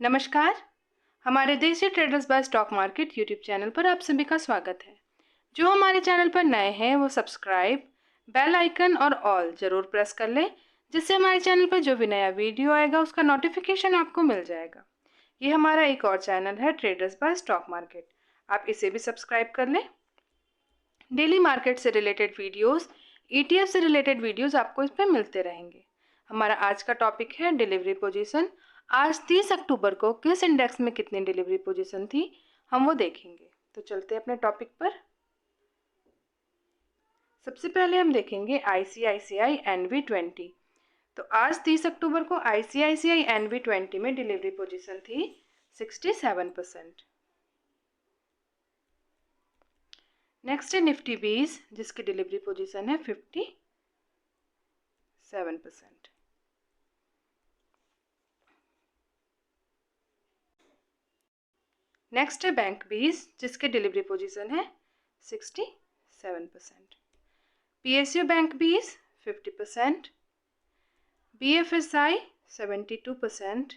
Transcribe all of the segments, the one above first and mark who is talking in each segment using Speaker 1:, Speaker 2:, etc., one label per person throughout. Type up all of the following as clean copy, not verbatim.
Speaker 1: नमस्कार। हमारे देसी traders by stock market YouTube channel पर आप सभी का स्वागत है। जो हमारे चैनल पर नए हैं वो सब्सक्राइब, बेल आइकन और ऑल ज़रूर प्रेस कर लें, जिससे हमारे चैनल पर जो भी नया वीडियो आएगा उसका नोटिफिकेशन आपको मिल जाएगा। ये हमारा एक और चैनल है ट्रेडर्स बाय स्टॉक मार्केट, आप इसे भी सब्सक्राइब कर लें। डेली मार्केट से रिलेटेड वीडियोज़, ETF से रिलेटेड वीडियोज़ आपको इस पर मिलते रहेंगे। हमारा आज का टॉपिक है डिलीवरी पोजीशन। आज 30 अक्टूबर को किस इंडेक्स में कितनी डिलीवरी पोजीशन थी, हम वो देखेंगे। तो चलते हैं अपने टॉपिक पर। सबसे पहले हम देखेंगे ICICI NV20। तो आज 30 अक्टूबर को ICICI NV20 में डिलीवरी पोजीशन थी 67%। नेक्स्ट है निफ्टी 20, जिसकी डिलीवरी पोजीशन है 57%। नेक्स्ट है बैंक 20, जिसकी डिलीवरी पोजीशन है 67%। PSU bank 20 50%। BFSI 72%।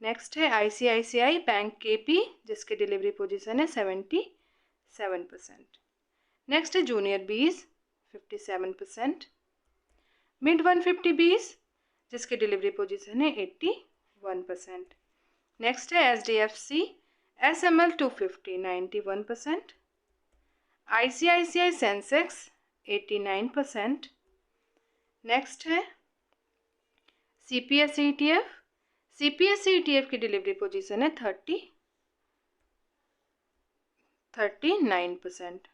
Speaker 1: नेक्स्ट है ICICI बैंक KP, जिसकी डिलीवरी पोजीशन है 77%। नेक्स्ट है जूनियर 20 57%। मिड 150 20, जिसकी डिलीवरी पोजीशन है 81%। नेक्स्ट है SDFC SML 250 91%। ICICI Sensex 89%। Next है CPS ETF। CPS ETF की डिलीवरी पोजीशन है 39%।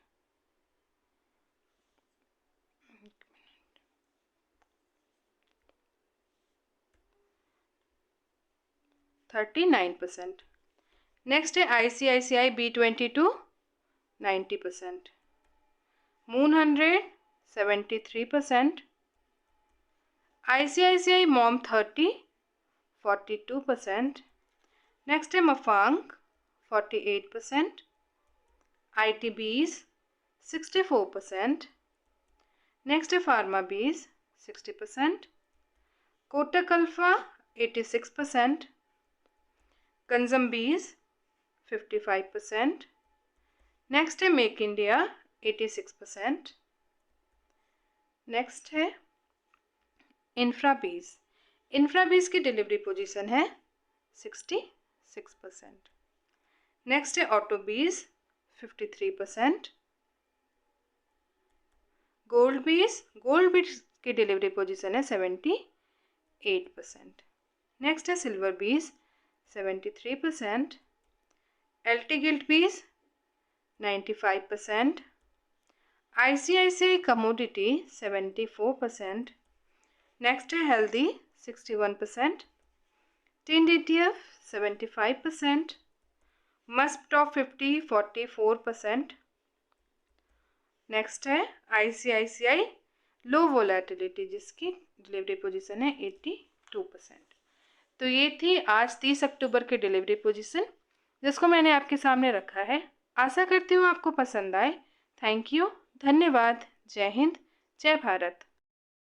Speaker 1: 39%। नेक्स्ट है ICICI B22 90%। Moon 100 73%। ICICI mom 30 42%। Next है मफांग 48%। ITBs 64%। नेक्स्ट है फार्मा बीज 60%। कोटक अल्फा 86%। कंजम बीज 55%। नेक्स्ट है मेक इंडिया 86%। नेक्स्ट है इंफ्रा बीज की डिलीवरी पोजीशन है 66%। नेक्स्ट है ऑटो बीज 53%। गोल्ड बीज की डिलीवरी पोजीशन है 78%। नेक्स्ट है सिल्वर बीज 73%। LT guilt bees 95%। ICICI commodity 74%। Next है हेल्दी 61%। टिंड ETF 75%। मस्प टॉप 50 44%। नेक्स्ट है ICICI लो वोलेटिलिटी, जिसकी डिलीवरी पोजीशन है 82%। तो ये थी आज 30 अक्टूबर की डिलीवरी पोजीशन, जिसको मैंने आपके सामने रखा है। आशा करती हूँ आपको पसंद आए। थैंक यू, धन्यवाद। जय हिंद, जय भारत।